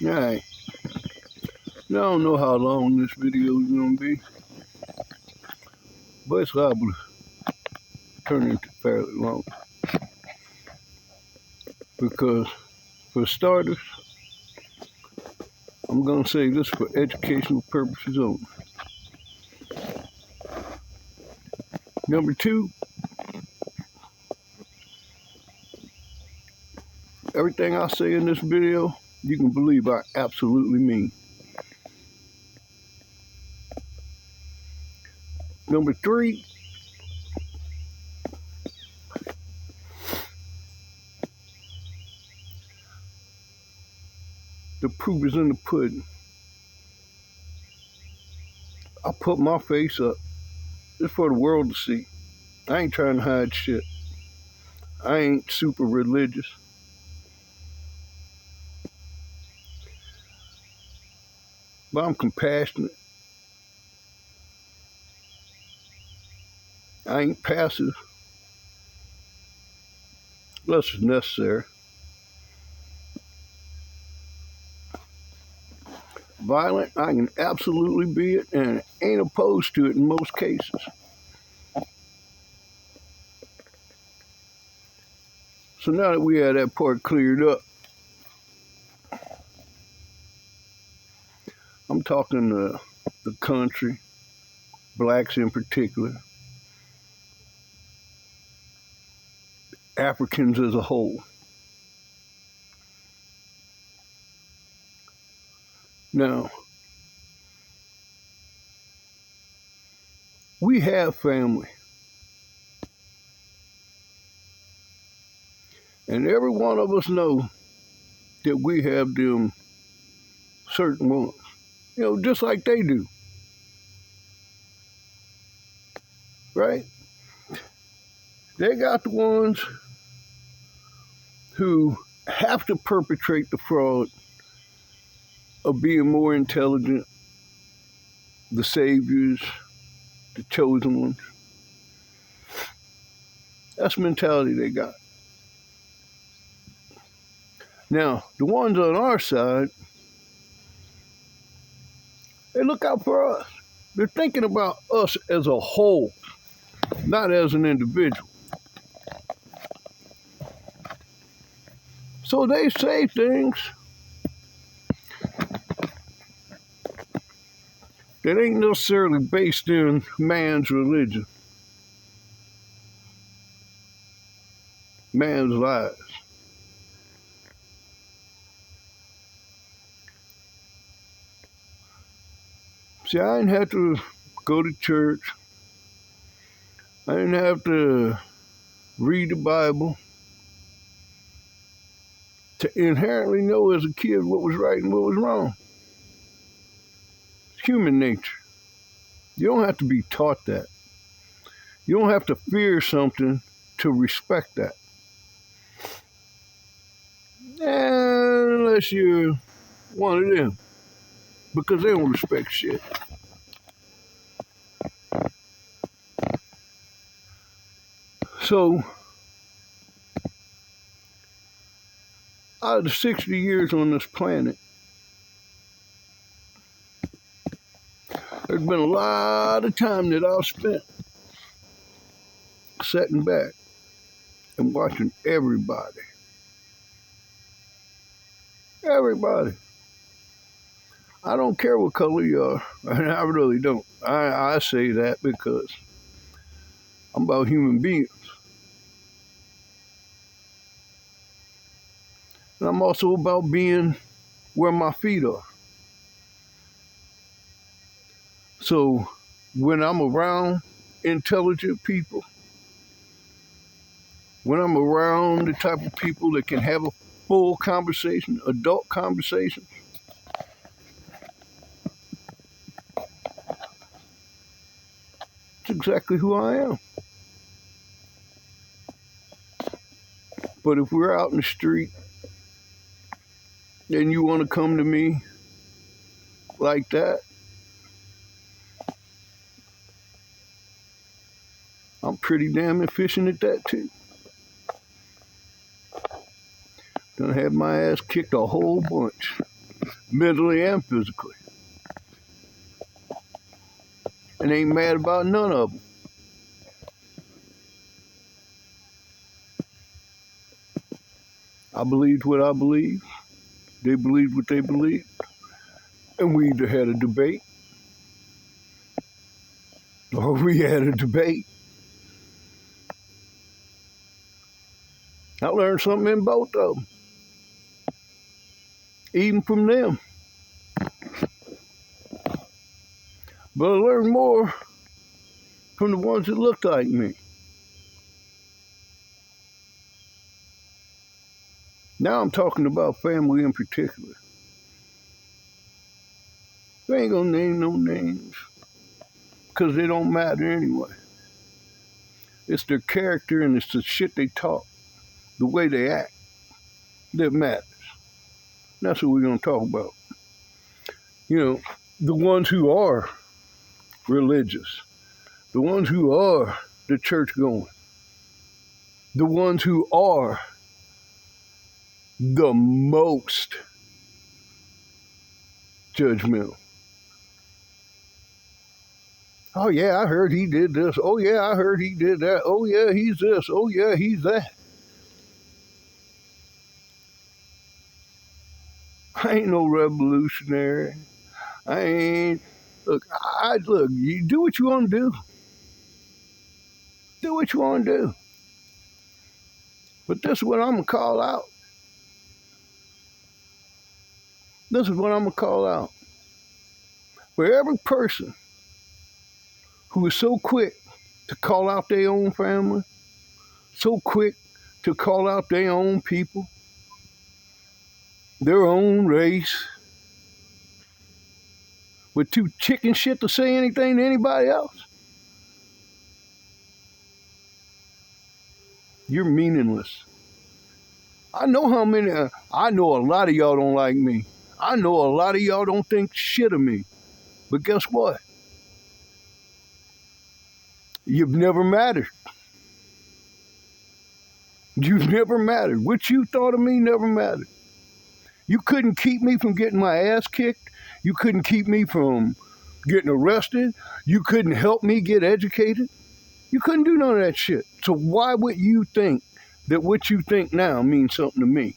Alright, now I don't know how long this video is going to be, but it's liable to turn into fairly long. Because, for starters, I'm going to say this for educational purposes only. Number two, everything I say in this video, you can believe I absolutely mean. Number three, the proof is in the pudding. I put my face up. It's for the world to see. I ain't trying to hide shit. I ain't super religious. But I'm compassionate. I ain't passive. Unless it's necessary. Violent, I can absolutely be it and ain't opposed to it in most cases. So now that we have that part cleared up, I'm talking to the country, blacks in particular, Africans as a whole. Now, we have family. And every one of us know that we have them certain ones. You know, just like they do. Right? They got the ones who have to perpetrate the fraud of being more intelligent, the saviors, the chosen ones. That's the mentality they got. Now, the ones on our side, they look out for us. They're thinking about us as a whole, not as an individual. So they say things that ain't necessarily based in man's religion, man's lies. See, I didn't have to go to church. I didn't have to read the Bible to inherently know as a kid what was right and what was wrong. It's human nature. You don't have to be taught that. You don't have to fear something to respect that. Unless you're one of them. Because they don't respect shit. So, out of the 60 years on this planet, there's been a lot of time that I've spent sitting back and watching everybody. Everybody. I don't care what color you are. I really don't. I say that because I'm about human beings. And I'm also about being where my feet are. So when I'm around intelligent people, when I'm around the type of people that can have a full conversation, adult conversation, it's exactly who I am. But if we're out in the street and you want to come to me like that, I'm pretty damn efficient at that too. Done had my ass kicked a whole bunch. mentally and physically. And ain't mad about none of them. I believed what I believed. They believed what they believed. And we either had a debate or we had a debate. I learned something in both of them, even from them. But I learned more from the ones that looked like me. Now I'm talking about family in particular. I ain't gonna name no names because they don't matter anyway. It's their character and it's the shit they talk, the way they act that matters. That's what we're gonna talk about. You know, the ones who are religious, the ones who are the church going, the ones who are the most judgmental. Oh yeah, I heard he did this. Oh yeah, I heard he did that. Oh yeah, he's this. Oh yeah, he's that. I ain't no revolutionary. I ain't. Look. You do what you want to do. Do what you want to do. But this is what I'm gonna call out. This is what I'm gonna call out. For every person who is so quick to call out their own family, so quick to call out their own people, their own race, with too chicken shit to say anything to anybody else, you're meaningless. I know I know a lot of y'all don't like me. I know a lot of y'all don't think shit of me. But guess what? You've never mattered. You've never mattered. What you thought of me never mattered. You couldn't keep me from getting my ass kicked. You couldn't keep me from getting arrested. You couldn't help me get educated. You couldn't do none of that shit. So why would you think that what you think now means something to me?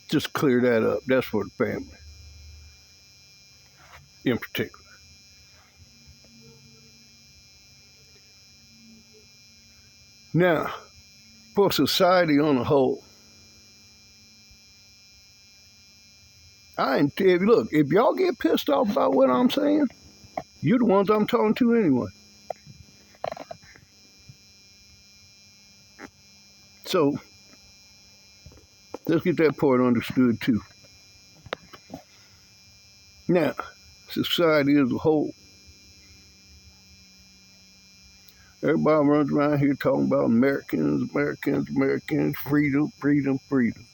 Just clear that up. That's for the family in particular. Now, for society on a whole, look, if y'all get pissed off about what I'm saying, you're the ones I'm talking to anyway. So, let's get that part understood too. Now, society as a whole, everybody runs around here talking about Americans, freedom, freedom, freedom.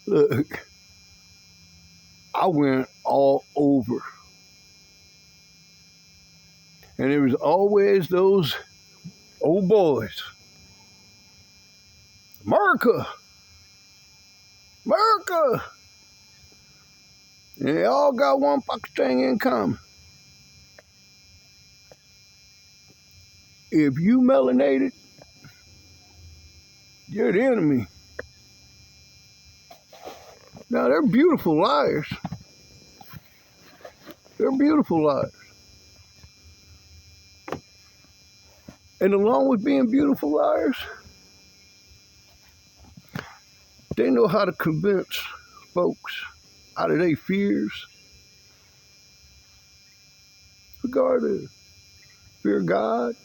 Look, I went all over. And there was always those old boys. America! America! And they all got one fucking thing in common. If you melanated, you're the enemy. Now, they're beautiful liars. They're beautiful liars. And along with being beautiful liars, they know how to convince folks out of their fears. Regardless, fear God,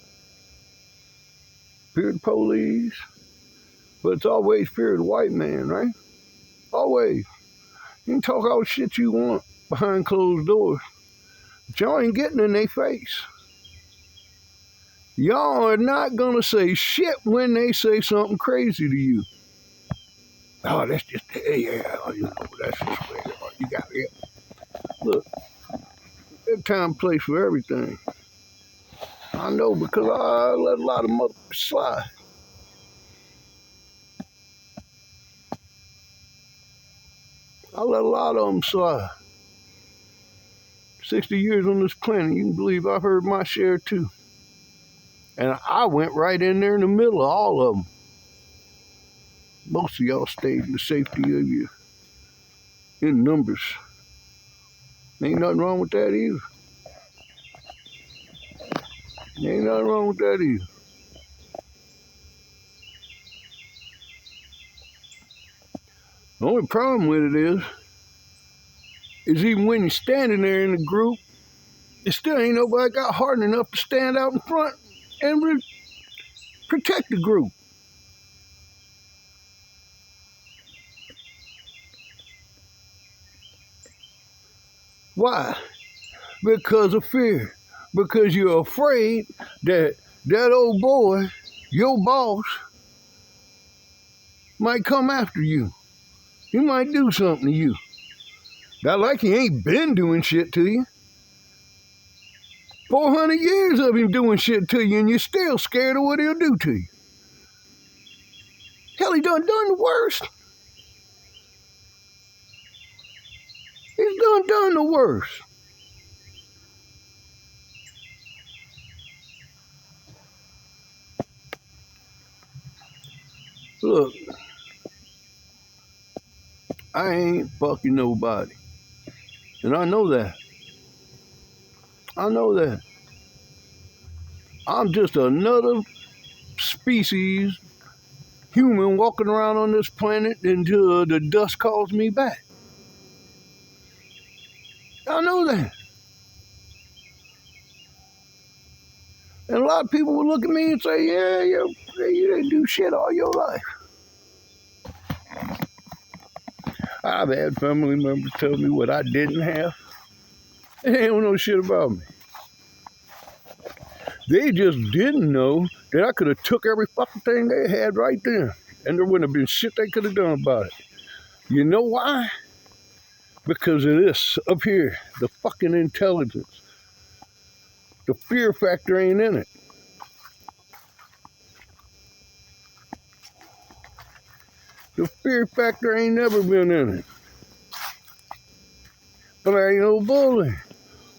fear the police, but it's always fear of the white man, right? Always. You can talk all the shit you want behind closed doors, but y'all ain't getting in their face. Y'all are not gonna say shit when they say something crazy to you. Oh, that's just, yeah, you know, that's just where you got it. Look, there's time and place for everything. I know, because I let a lot of motherfuckers slide. I let a lot of them slide. 60 years on this planet, you can believe I've heard my share too. And I went right in there in the middle of all of them. Most of y'all stayed in the safety of you in numbers. Ain't nothing wrong with that either. Ain't nothing wrong with that either. The only problem with it is even when you're standing there in the group, it still ain't nobody got hard enough to stand out in front and protect the group. Why? Because of fear. Because you're afraid that that old boy, your boss, might come after you. He might do something to you. Not like he ain't been doing shit to you. 400 years of him doing shit to you, and you're still scared of what he'll do to you. Hell, he done the worst. He's done the worst. Look, I ain't fucking nobody. And I know that. I know that. I'm just another species, human, walking around on this planet until the dust calls me back. I know that. And a lot of people will look at me and say, yeah, you didn't do shit all your life. I've had family members tell me what I didn't have. They don't know shit about me. They just didn't know that I could have took every fucking thing they had right there, and there wouldn't have been shit they could have done about it. You know why? Because of this up here, the fucking intelligence. The fear factor ain't in it. The fear factor ain't never been in it. But I ain't no bully.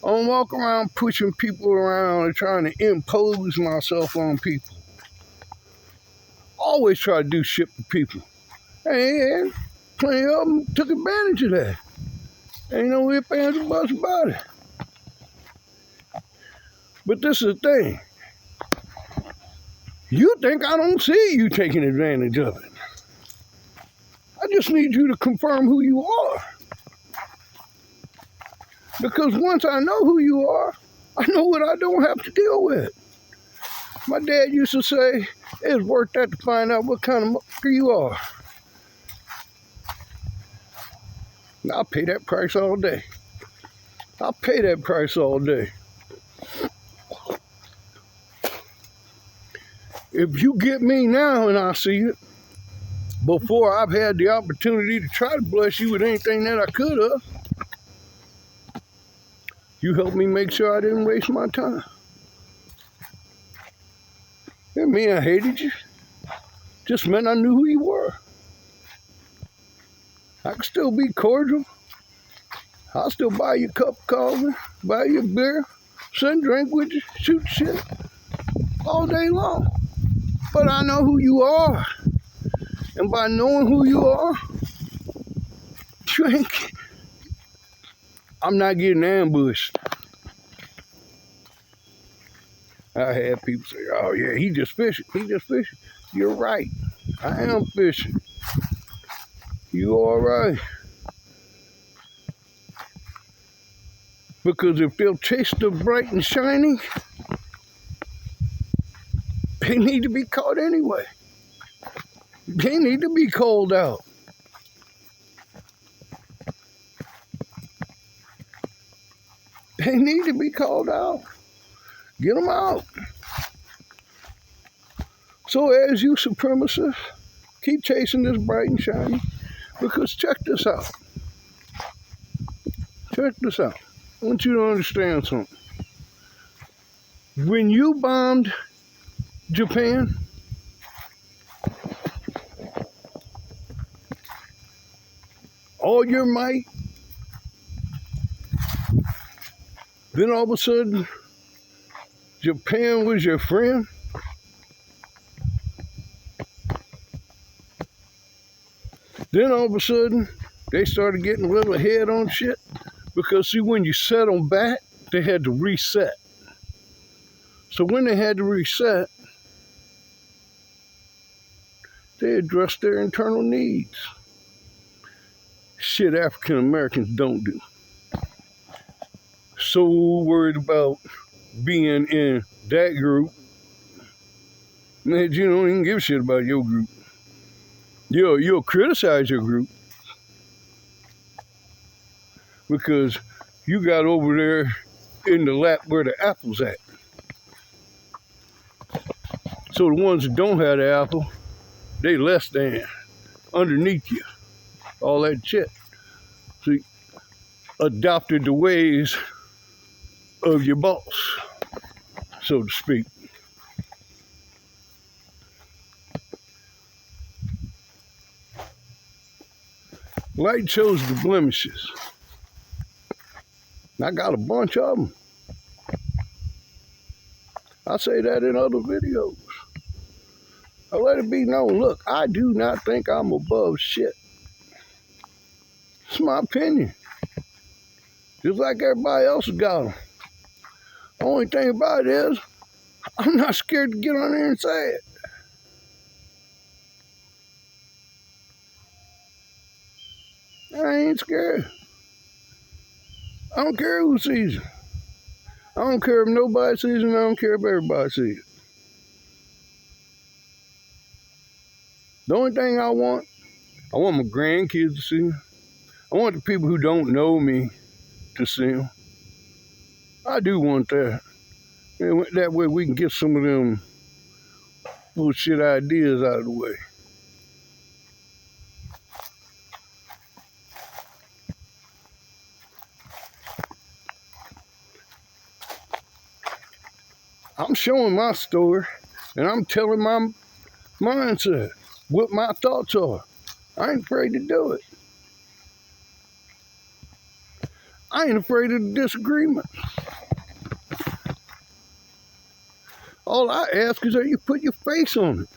I don't walk around pushing people around and trying to impose myself on people. Always try to do shit for people. And plenty of them took advantage of that. Ain't no ifs, ands, or buts about it. But this is the thing. You think I don't see you taking advantage of it. I just need you to confirm who you are. Because once I know who you are, I know what I don't have to deal with. My dad used to say, it's worth that to find out what kind of motherfucker you are. And I'll pay that price all day. I'll pay that price all day. If you get me now and I see it, before I've had the opportunity to try to bless you with anything that I could have, you helped me make sure I didn't waste my time. Didn't mean I hated you. Just meant I knew who you were. I could still be cordial. I'll still buy you a cup of coffee, buy you a beer, sit and drink with you, shoot shit all day long. But I know who you are. And by knowing who you are, I'm not getting ambushed. I had people say, oh yeah, he just fishing. You're right. I am fishing. You all right. Because if they'll chase the bright and shiny, they need to be caught anyway. They need to be called out. They need to be called out. Get them out. So as you supremacists, keep chasing this bright and shiny, because check this out. Check this out. I want you to understand something. When you bombed Japan, all your might, then all of a sudden, Japan was your friend? Then all of a sudden, they started getting a little ahead on shit? Because see, when you set them back, they had to reset. So when they had to reset, they addressed their internal needs. Shit African Americans don't do. So worried about being in that group, man, you don't even give a shit about your group. You'll criticize your group because you got over there in the lap where the apple's at. So the ones that don't have the apple, they less than, underneath you, all that shit. So you adopted the ways of your boss, so to speak. Light shows the blemishes. I got a bunch of them. I say that in other videos. I let it be known, look, I do not think I'm above shit. It's my opinion. Just like everybody else has got them. The only thing about it is, I'm not scared to get on there and say it. I ain't scared. I don't care who sees it. I don't care if nobody sees it, and I don't care if everybody sees it. The only thing I want my grandkids to see. I want the people who don't know me to see them. I do want that. And that way we can get some of them bullshit ideas out of the way. I'm showing my story, and I'm telling my mindset, what my thoughts are. I ain't afraid to do it. I ain't afraid of the disagreement. All I ask is that you put your face on it.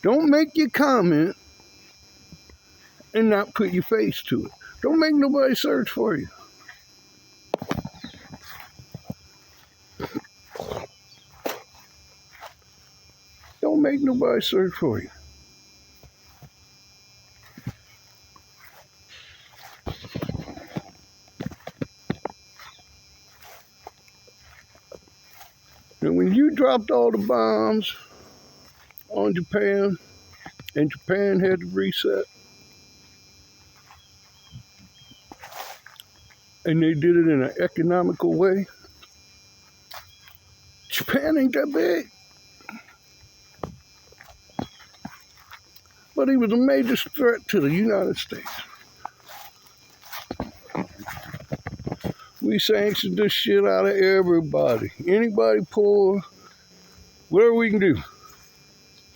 Don't make your comment and not put your face to it. Don't make nobody search for you. Don't make nobody search for you. And when you dropped all the bombs on Japan, and Japan had to reset, and they did it in an economical way, Japan ain't that big. But he was a major threat to the United States. We sanctioned this shit out of everybody. Anybody poor, whatever we can do.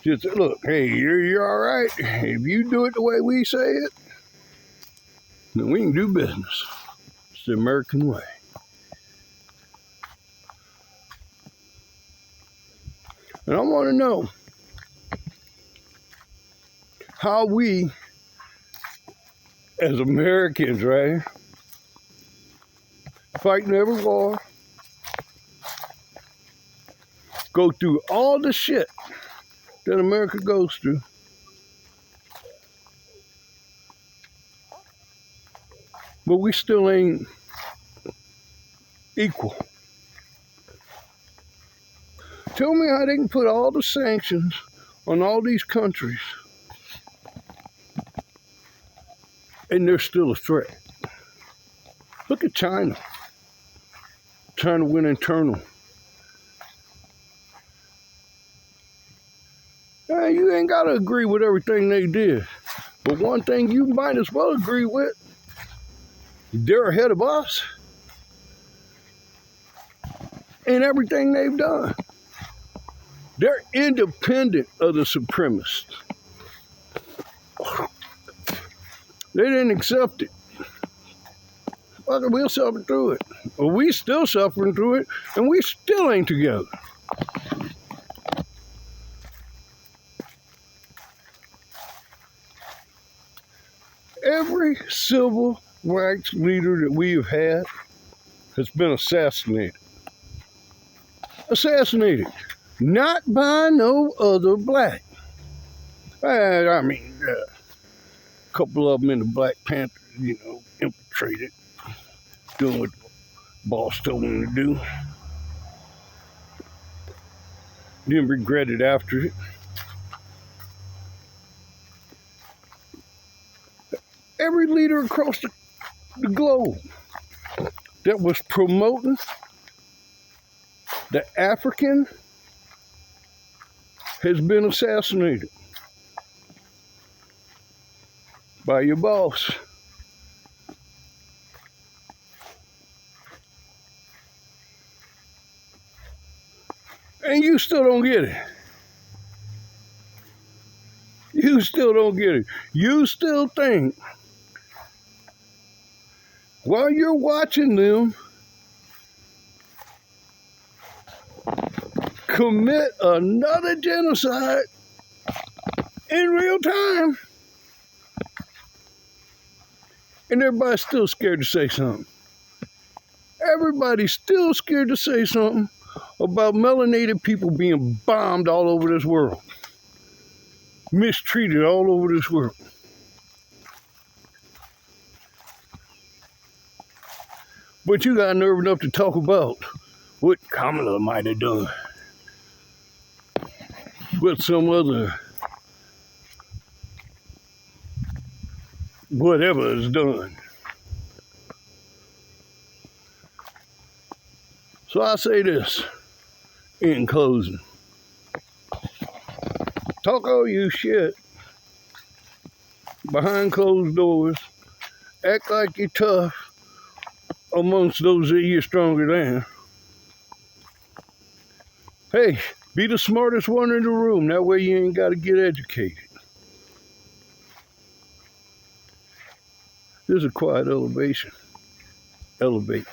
Just look, hey, you're all right. If you do it the way we say it, then we can do business. It's the American way. And I want to know how we, as Americans, right, fighting every war, go through all the shit that America goes through, but we still ain't equal. Tell me how they can put all the sanctions on all these countries and they're still a threat. Look at China. China went internal. You ain't got to agree with everything they did. But one thing you might as well agree with, they're ahead of us. in everything they've done. They're independent of the supremacists. They didn't accept it. Well, we'll suffer through it. Well, we still suffering through it, and we still ain't together. Every civil rights leader that we have had has been assassinated. Assassinated. Not by no other black. I mean, a couple of them in the Black Panther, infiltrated, doing what the boss told them to do. Didn't regret it after it. Every leader across the globe that was promoting the African has been assassinated by your boss. And you still don't get it. You still don't get it. You still think while you're watching them commit another genocide in real time, and everybody's still scared to say something. Everybody's still scared to say something about melanated people being bombed all over this world, mistreated all over this world. But you got nerve enough to talk about what Kamala might have done, what some other whatever is done. So I say this in closing. Talk all you shit behind closed doors. Act like you're tough amongst those that you're stronger than. Hey, be the smartest one in the room. That way you ain't got to get educated. This is a quiet elevation. Elevate.